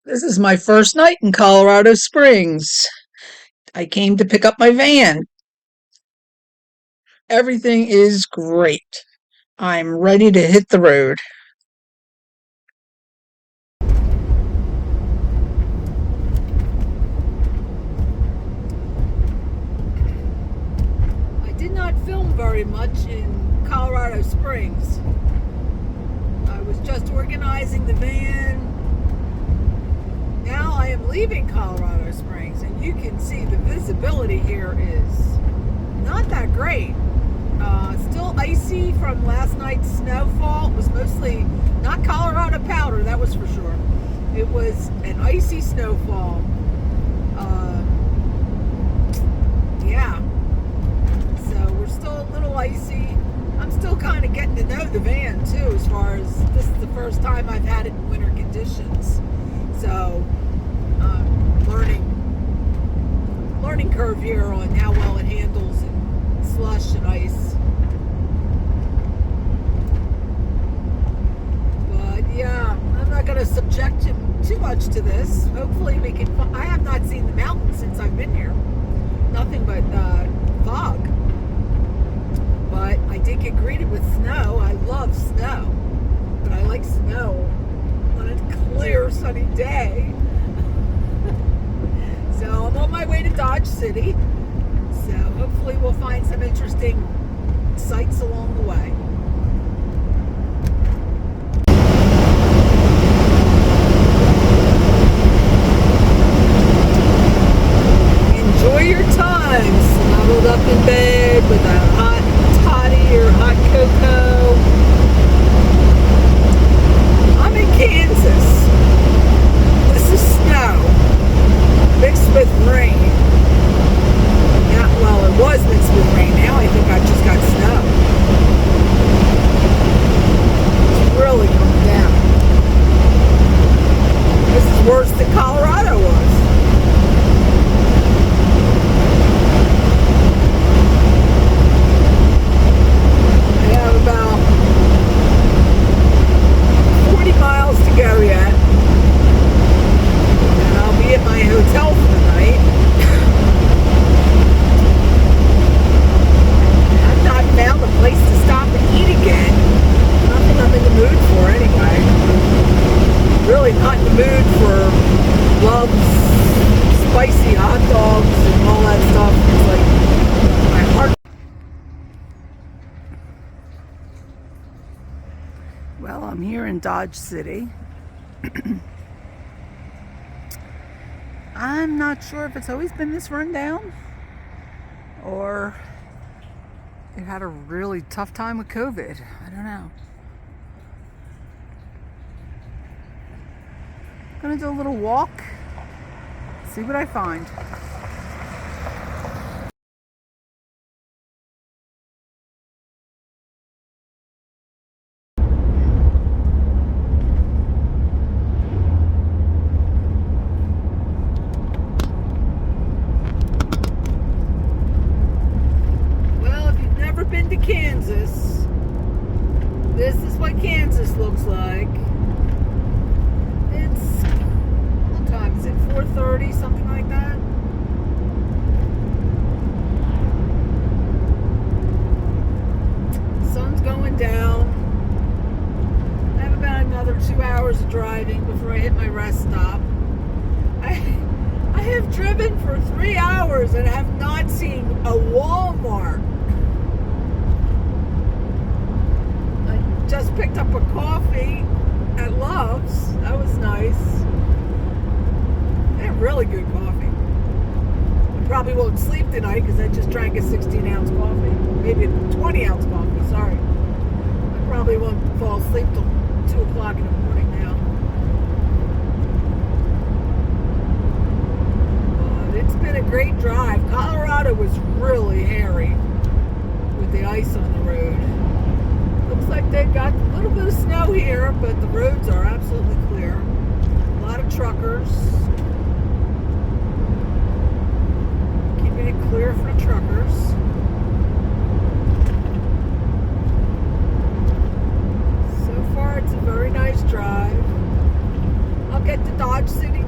This is my first night in Colorado Springs. I came to pick up my van. Everything is great. I'm ready to hit the road. I did not film very much in Colorado Springs. I was just organizing the van. Now I am leaving Colorado Springs, and you can see the visibility here is not that great. Still icy from last night's snowfall. It was mostly not Colorado powder, that was for sure. It was an icy snowfall. Yeah. So we're still a little icy. I'm still kind of getting to know the van too, as far as this is the first time I've had it in winter conditions. So learning curve here on how well it handles and slush and ice. But yeah, I'm not going to subject him too much to this. Hopefully we can. I have not seen the mountains since I've been here. Nothing but fog. But I did get greeted with snow. I love snow, but I like snow on a clear, sunny day. So I'm on my way to Dodge City. So hopefully we'll find some interesting sights along the way. Enjoy your time, snuggled up in bed with a hot toddy or hot cocoa. I'm in Kansas. This is snow mixed with rain. Yeah, well, it was mixed with rain. Now I think I've just got snow. It's really coming down. This is worse than Colorado was. I have about 40 miles to go yet. And I'll be at my hotel for the night. I've not found a place to stop and eat again. Nothing I'm in the mood for anyway. Really not in the mood for loves, spicy hot dogs and all that stuff. It's like my heart. Well, I'm here in Dodge City. I'm not sure if it's always been this rundown or it had a really tough time with COVID. I don't know. Gonna do a little walk, see what I find. Been to Kansas. This is what Kansas looks like. It's, what time is it? 4:30, something like that. The sun's going down. I have about another 2 hours of driving before I hit my rest stop. I have driven for 3 hours and have not seen a Walmart. Just picked up a coffee at Love's. That was nice. They have really good coffee. I probably won't sleep tonight because I just drank a 16-ounce coffee. Maybe a 20-ounce coffee, sorry. I probably won't fall asleep till 2 o'clock in the morning now. But it's been a great drive. Colorado was really hairy with the ice on the road. Looks like they've got a little bit of snow here, but the roads are absolutely clear. A lot of truckers. Keeping it clear for the truckers. So far, it's a very nice drive. I'll get to Dodge City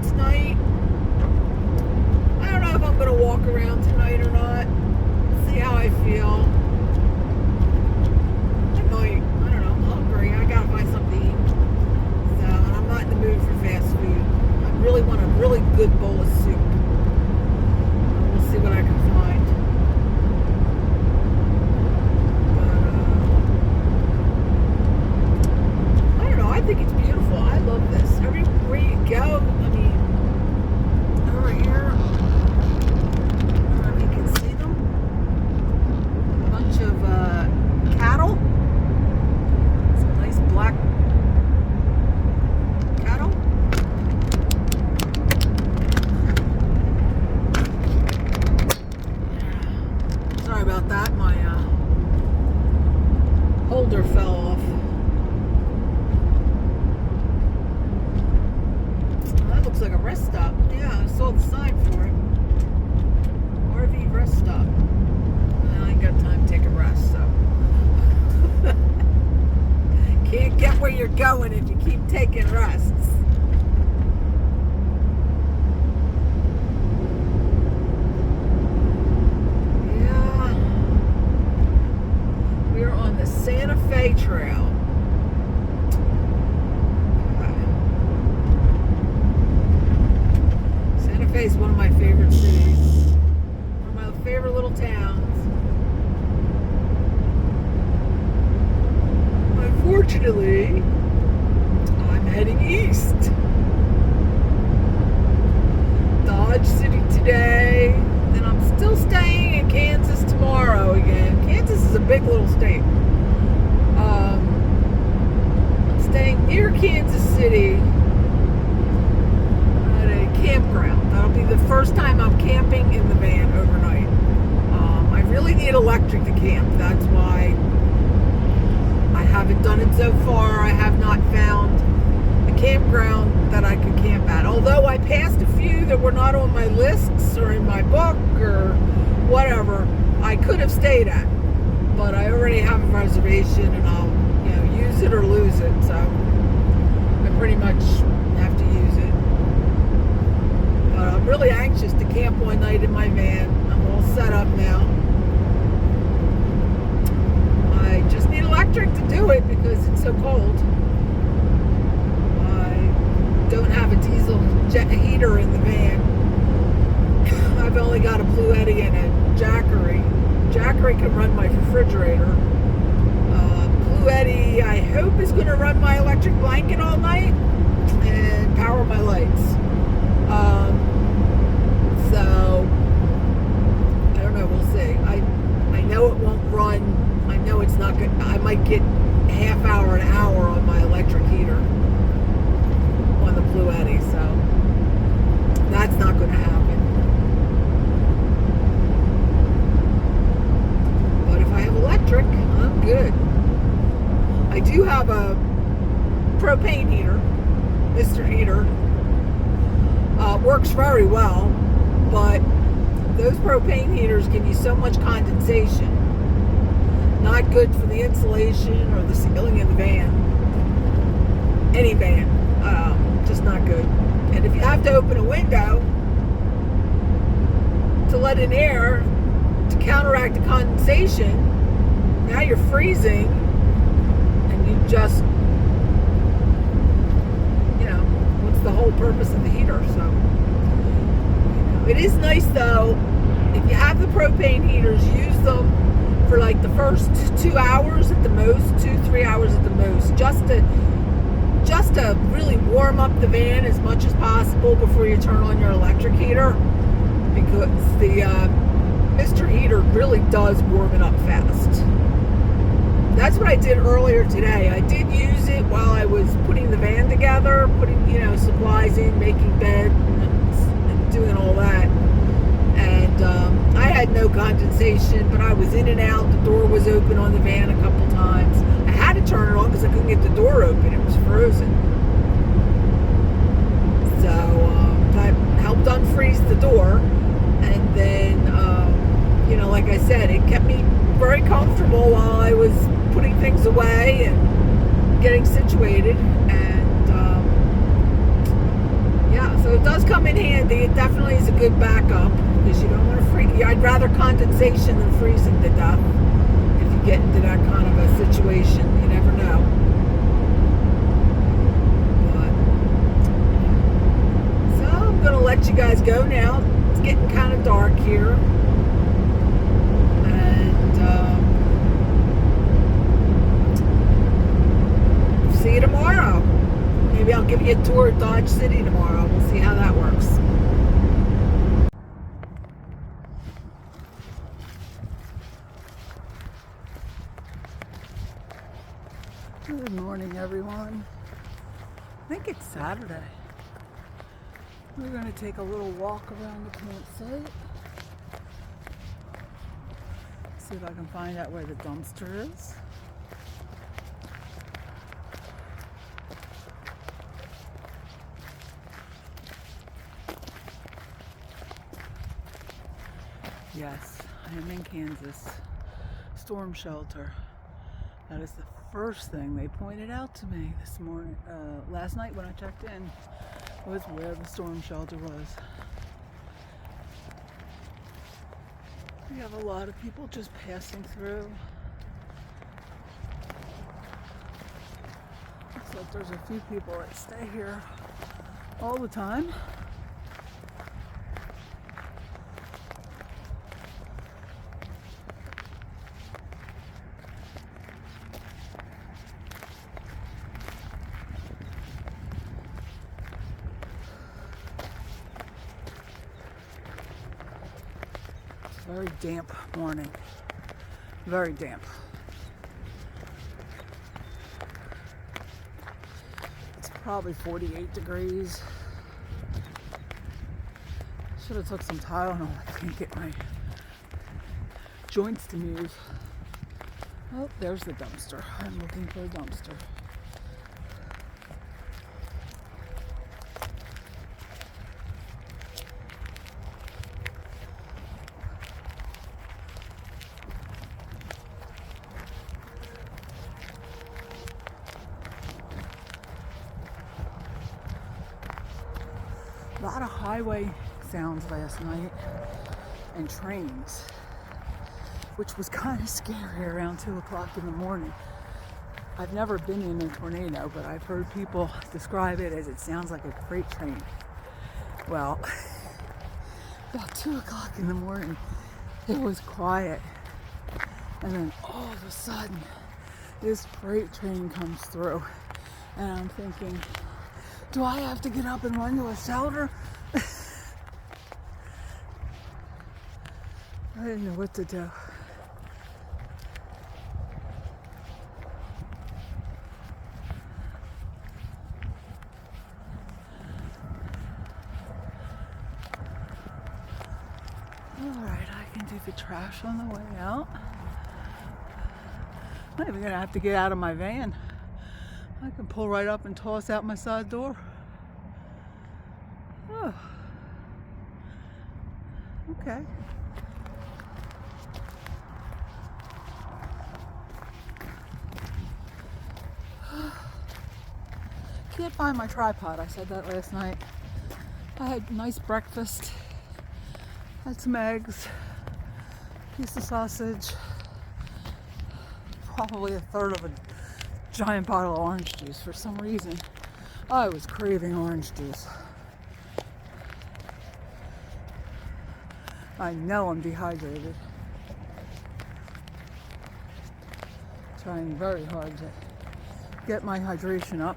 good bowl of soup. We'll see what I can find. But, I don't know. I think it's beautiful. I love this. Everywhere you go, I mean, over here, I don't know if you can see them. A bunch of cattle. Some nice black cattle. Sorry about that. My holder fell off. Oh, that looks like a rest stop. Yeah, I saw the sign for it. RV rest stop. Well, I ain't got time to take a rest, so. Can't get where you're going if you keep taking rests. Yeah. We're on the Santa Fe Trail. Santa Fe is one of my favorite cities. One of my favorite little towns. Unfortunately, I'm heading east. Dodge City today, and I'm still staying in Kansas tomorrow again. Kansas is a big little state. I'm staying near Kansas City at a campground. That'll be the first time I'm camping in the van overnight. I really need electric to camp. That's why I haven't done it so far. I have not found a campground that I could camp at. Although I passed a few that were not on my lists or in my book or whatever, I could have stayed at. But I already have a reservation, and I'll, use it or lose it. So I pretty much have to use it. But I'm really anxious to camp one night in my van. I'm all set up now. I just need electric to do it because it's so cold. I don't have a diesel jet heater in the van. I've only got a Blue-Eddy and a Jackery. Jackery can run my refrigerator. Blue-Eddy, I hope, is going to run my electric blanket all night and power my lights. So, I don't know. We'll see. I know it won't run. I know it's not good. I might get a half hour, an hour on my electric heater on the Blue-Eddy, so that's not going to happen. But if I have electric, I'm good. I do have a propane heater, Mr. Heater. Works very well, but those propane heaters give you so much condensation. Not good for the insulation or the ceiling in the van. Any van. Just not good. And if you have to open a window to let in air to counteract the condensation, now you're freezing, and you just, what's the whole purpose of the heater? So, it is nice though, if you have the propane heaters, use them for like the first 2 hours at the most, 2-3 hours at the most, just to really warm up the van as much as possible before you turn on your electric heater, because the Mr. Heater really does warm it up fast. That's what I did earlier today. I did use it while I was putting the van together, putting supplies in, making bed, and doing all that. And I had no condensation, but I was in and out. The door was open on the van a couple times. I had to turn it on because I couldn't get the door open. It was frozen. So that helped unfreeze the door. And then, like I said, it kept me very comfortable while I was putting things away and getting situated. And so it does come in handy. It definitely is a good backup, because you don't want to freeze. I'd rather condensation than freezing to death if you get into that kind of a situation. You never know. So I'm going to let you go now. It's getting kind of dark here. And see you tomorrow. Maybe I'll give you a tour of Dodge City tomorrow. We'll see how that works. Good morning, everyone. I think it's Saturday. We're going to take a little walk around the campsite. See if I can find out where the dumpster is. Yes, I am in Kansas. Storm shelter. That is the first thing they pointed out to me this morning, last night when I checked in, was where the storm shelter was. We have a lot of people just passing through. Looks like there's a few people that stay here all the time. Very damp morning. Very damp. It's probably 48 degrees. Should have took some Tylenol. I can't get my joints to move. Oh, there's the dumpster. I'm looking for a dumpster. A lot of highway sounds last night and trains, which was kind of scary around 2 o'clock in the morning. I've never been in a tornado, but I've heard people describe it as it sounds like a freight train. Well, about 2 o'clock in the morning, it was quiet. And then all of a sudden, this freight train comes through. And I'm thinking, do I have to get up and run to a shelter? I didn't know what to do. Alright, I can do the trash on the way out. I'm not even gonna have to get out of my van. I can pull right up and toss out my side door. Oh. Okay. Can't find my tripod. I said that last night. I had a nice breakfast. Had some eggs, piece of sausage, probably a third of a giant bottle of orange juice. For some reason, I was craving orange juice. I know I'm dehydrated. Trying very hard to get my hydration up.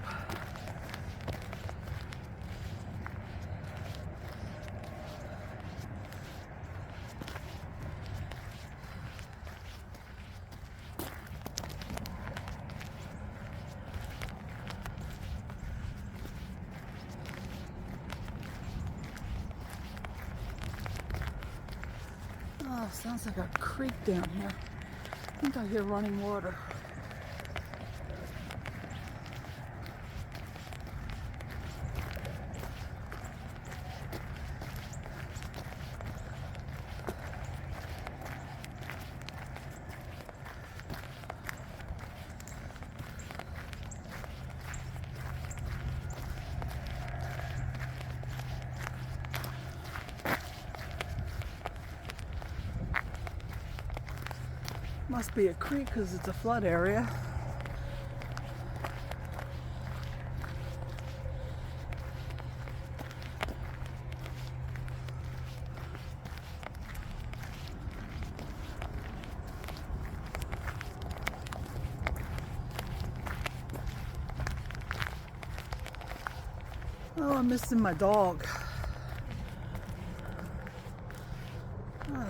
Oh, sounds like a creek down here. I think I hear running water. Must be a creek because it's a flood area. Oh, I'm missing my dog. Oh,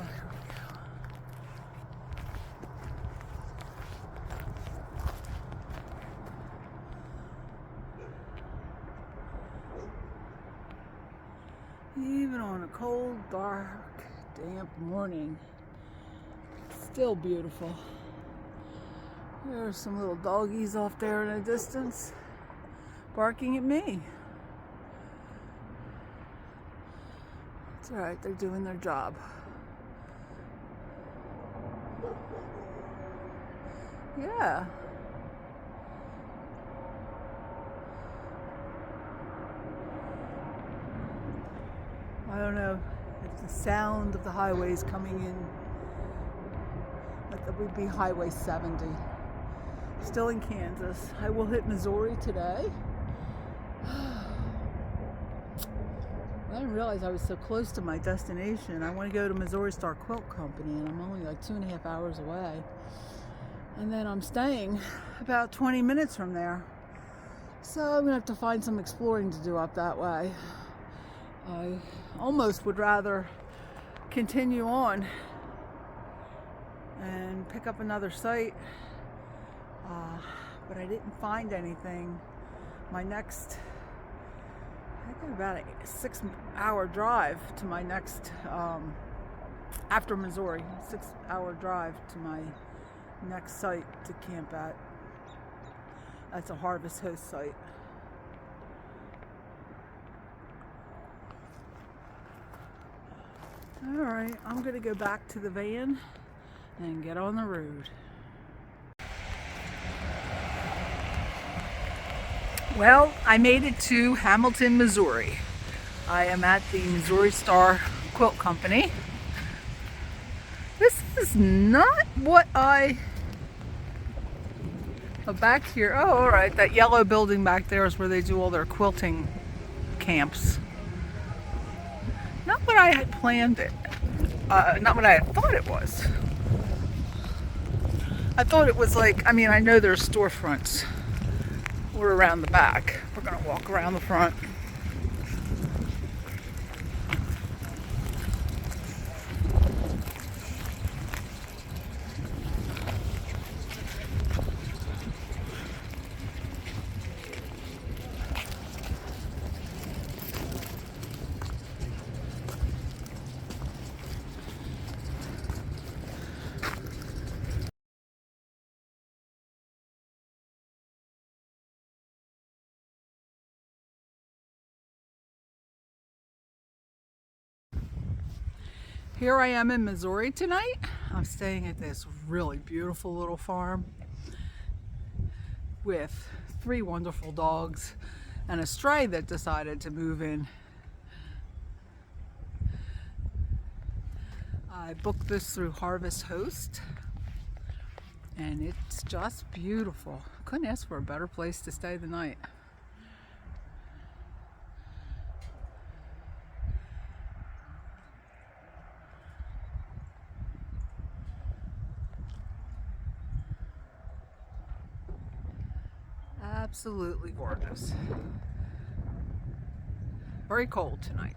even on a cold, dark, damp morning, still beautiful. There are some little doggies off there in the distance barking at me. It's alright, they're doing their job. Yeah. I don't know if the sound of the highways coming in, that would be Highway 70. Still in Kansas. I will hit Missouri today. I didn't realize I was so close to my destination. I want to go to Missouri Star Quilt Company, and I'm only like 2.5 hours away. And then I'm staying about 20 minutes from there. So I'm going to have to find some exploring to do up that way. I almost would rather continue on and pick up another site, but I didn't find anything. My next, I think about a 6-hour drive to my next, after Missouri, 6-hour drive to my next site to camp at. That's a Harvest Host site. All right, I'm gonna go back to the van and get on the road. Well, I made it to Hamilton, Missouri. I am at the Missouri Star Quilt Company. This is not what back here. Oh, all right, that yellow building back there is where they do all their quilting camps. Not what I had planned it. Not what I had thought it was. I thought it was like, I mean, I know there's storefronts. We're around the back. We're gonna walk around the front. Here I am in Missouri tonight. I'm staying at this really beautiful little farm with 3 wonderful dogs and a stray that decided to move in. I booked this through Harvest Host, and it's just beautiful. Couldn't ask for a better place to stay the night. Absolutely gorgeous. Very cold tonight.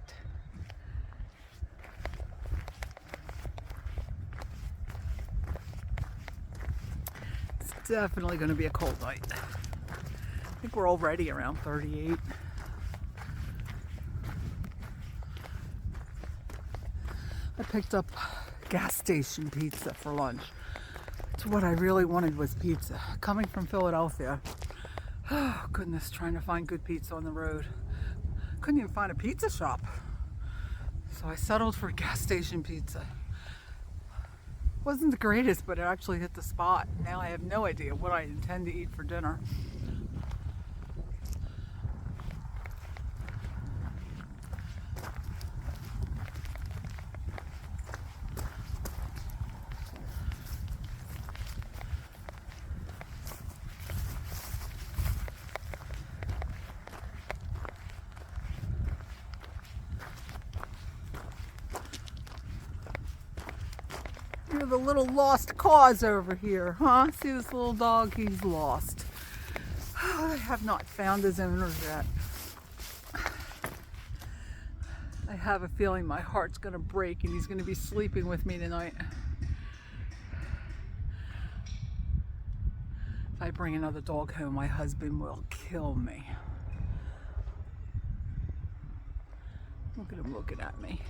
It's definitely going to be a cold night. I think we're already around 38. I picked up gas station pizza for lunch. It's what I really wanted was pizza. Coming from Philadelphia. Oh goodness, trying to find good pizza on the road. Couldn't even find a pizza shop. So I settled for gas station pizza. Wasn't the greatest, but it actually hit the spot. Now I have no idea what I intend to eat for dinner. You're the little lost cause over here, huh? See this little dog? He's lost. I have not found his owners yet. I have a feeling my heart's going to break and he's going to be sleeping with me tonight. If I bring another dog home, my husband will kill me. Look at him looking at me.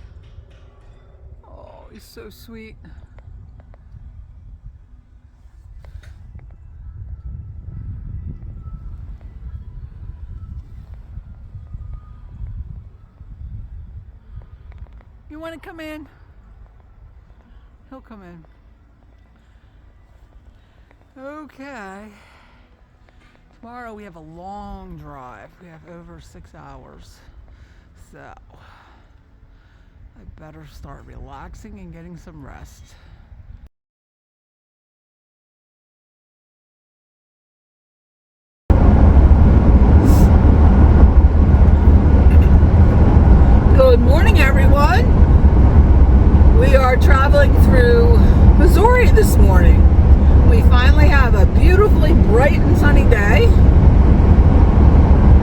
Oh, he's so sweet. You want to come in? He'll come in. Okay. Tomorrow we have a long drive. We have over 6 hours. So I better start relaxing and getting some rest. Good morning, everyone. We are traveling through Missouri this morning. We finally have a beautifully bright and sunny day.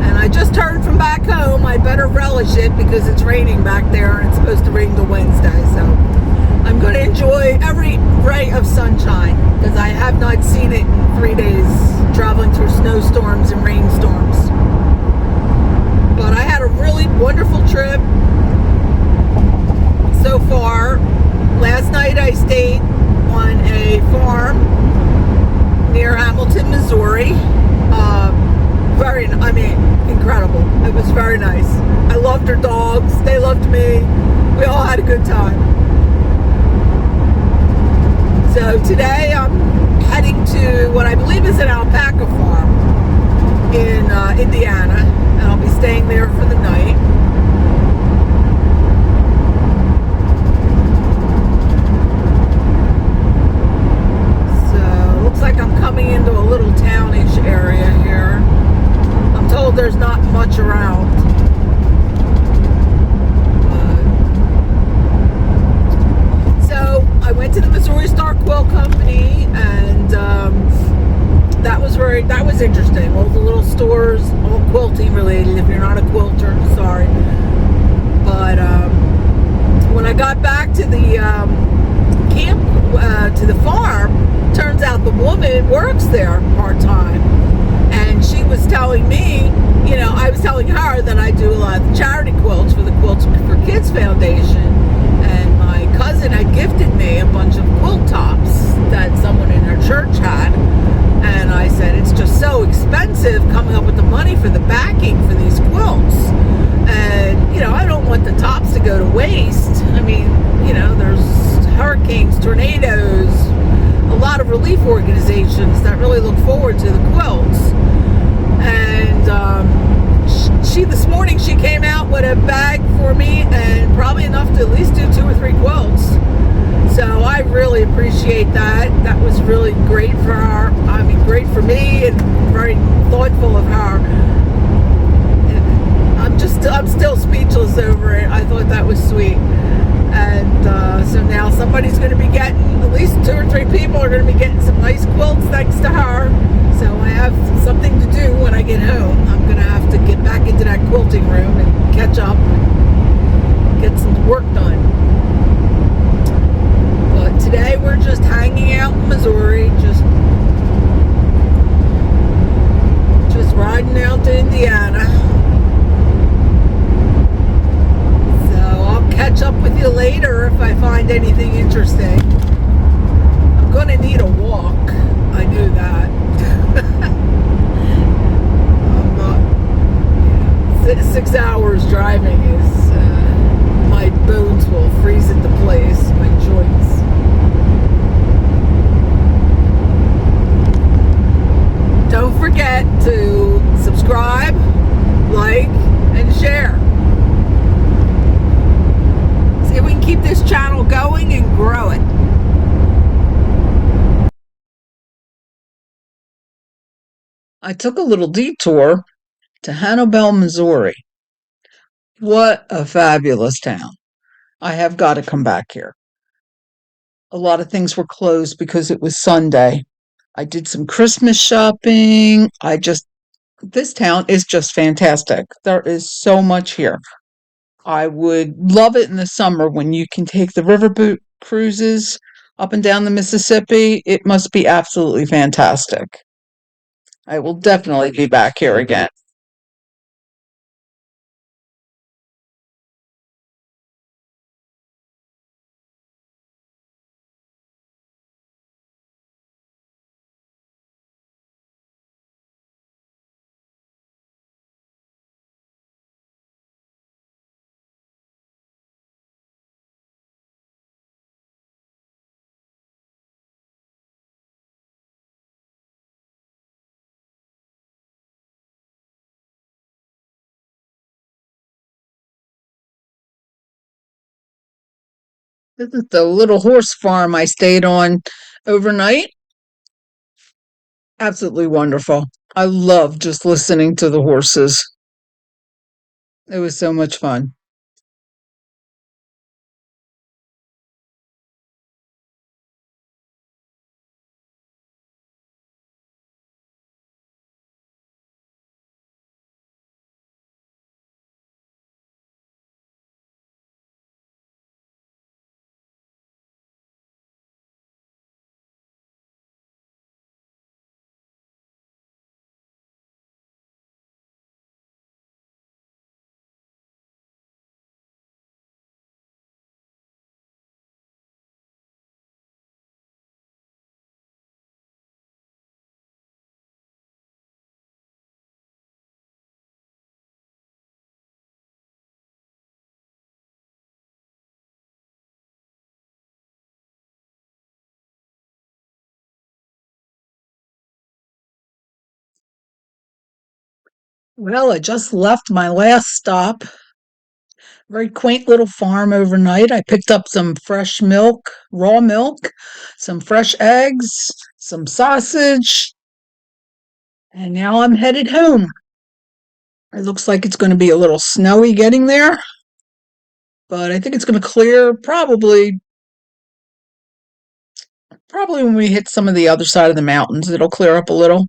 And I just heard from back home, I better relish it because it's raining back there and it's supposed to rain till Wednesday. So I'm going to enjoy every ray of sunshine because I have not seen it in 3 days traveling through snowstorms and rainstorms. But I had a really wonderful trip so far. Last night I stayed on a farm near Hamilton, Missouri. Incredible. It was very nice. I loved her dogs. They loved me. We all had a good time. So today I'm heading to what I believe is an alpaca farm in Indiana, and I'll be staying there for the night. So looks like I'm coming into a little townish area here. I'm told there's not much around. So I went to the Missouri Star Quilt Company, and that was interesting. All the little stores, all quilting related. If you're not a quilter, sorry. But when I got back to the camp, to the farm, turns out the woman works there part time. And she was telling me, I was telling her that I do a lot of charity quilts for the Quilts for Kids Foundation. And my cousin had gifted me a bunch of quilt tops that someone in her church had. And I said, it's just so expensive coming up with the money for the backing for these quilts. And, I don't want the tops to go to waste. I mean, there's hurricanes, tornadoes, a lot of relief organizations that really look forward to the quilts. And this morning she came out with a bag for me and probably enough to at least do 2 or 3 quilts. So I really appreciate that. That was really great for her. I mean, great for me and very thoughtful of her. I'm still speechless over it. I thought that was sweet. And so now somebody's going to be getting, at least 2 or 3 people are going to be getting some nice quilts thanks to her. So I have something to do when I get home. I'm going to have to get back into that quilting room and catch up and get some work done. But today we're just hanging out in Missouri, just riding out to Indiana. Catch up with you later if I find anything interesting. I'm gonna need a walk. I knew that. I'm not. 6 hours driving is my bones will freeze into place. My joints. Don't forget to subscribe, like, and share. See if we can keep this channel going and grow it. I took a little detour to Hannibal, Missouri. What a fabulous town. I have got to come back here. A lot of things were closed because it was Sunday. I did some Christmas shopping. This town is just fantastic. There is so much here. I would love it in the summer when you can take the riverboat cruises up and down the Mississippi. It must be absolutely fantastic. I will definitely be back here again. This is the little horse farm I stayed on overnight. Absolutely wonderful. I love just listening to the horses. It was so much fun. Well, I just left my last stop. Very quaint little farm overnight. I picked up some fresh milk, raw milk, some fresh eggs, some sausage, and now I'm headed home. It looks like it's going to be a little snowy getting there, but I think it's going to clear probably when we hit some of the other side of the mountains. It'll clear up a little.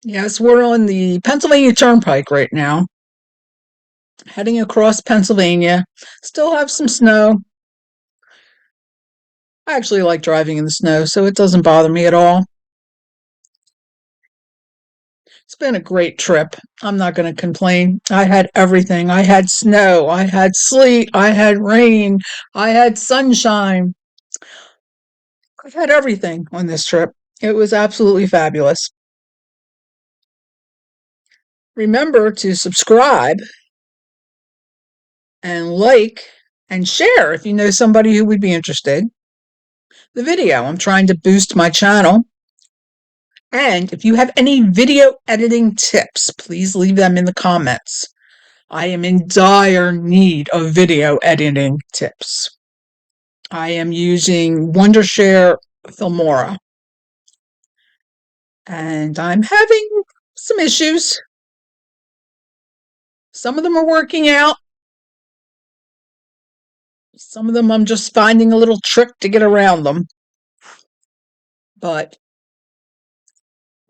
Yes, we're on the Pennsylvania Turnpike right now, heading across Pennsylvania. Still have some snow. I actually like driving in the snow, so it doesn't bother me at all. It's been a great trip. I'm not going to complain. I had everything. I had snow, I had sleet, I had rain, I had sunshine. I've had everything on this trip. It was absolutely fabulous. Remember to subscribe and like and share if you know somebody who would be interested. The video. I'm trying to boost my channel. And if you have any video editing tips, please leave them in the comments. I am in dire need of video editing tips. I am using Wondershare Filmora, and I'm having some issues. Some of them are working out. Some of them I'm just finding a little trick to get around them. But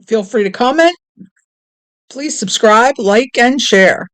feel free to comment. Please subscribe, like, and share.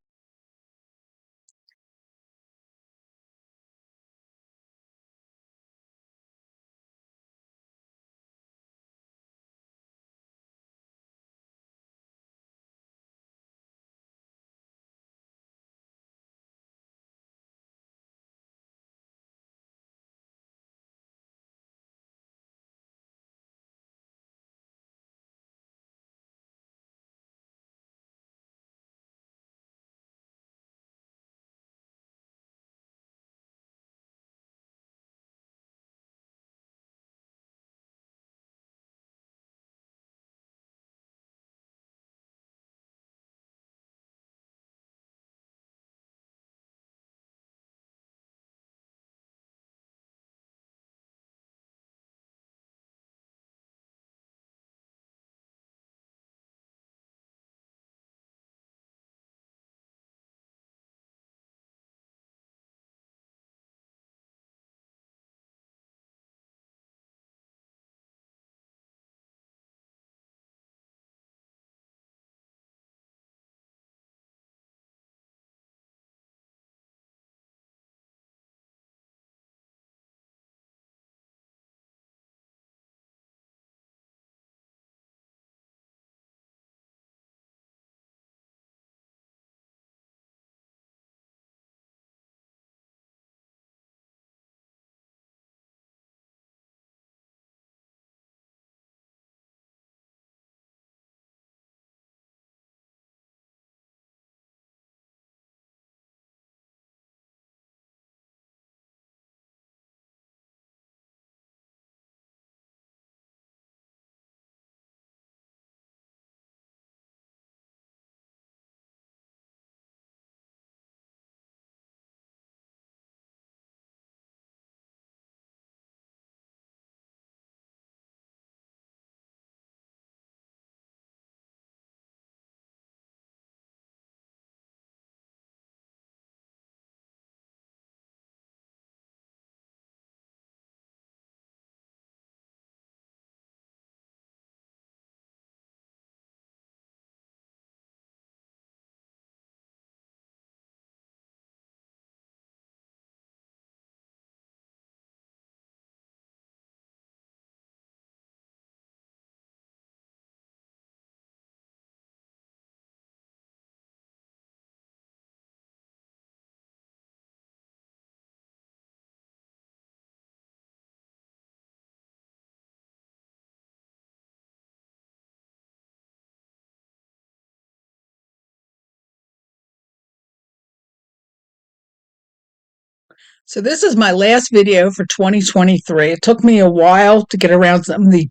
So this is my last video for 2023. It took me a while to get around some of the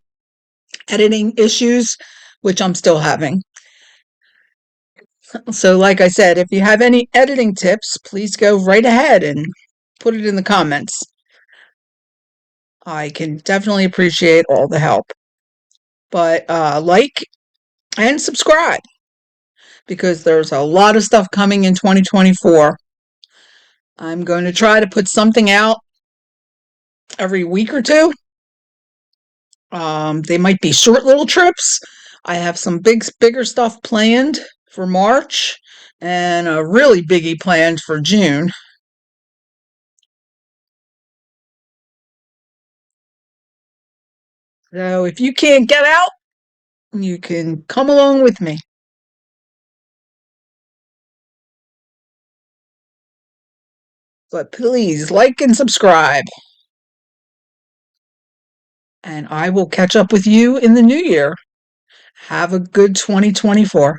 editing issues, which I'm still having. So like I said, if you have any editing tips, please go right ahead and put it in the comments. I can definitely appreciate all the help. But like and subscribe because there's a lot of stuff coming in 2024. I'm going to try to put something out every week or two. They might be short little trips. I have some bigger stuff planned for March and a really biggie planned for June. So if you can't get out, you can come along with me. But please like and subscribe. And I will catch up with you in the new year. Have a good 2024.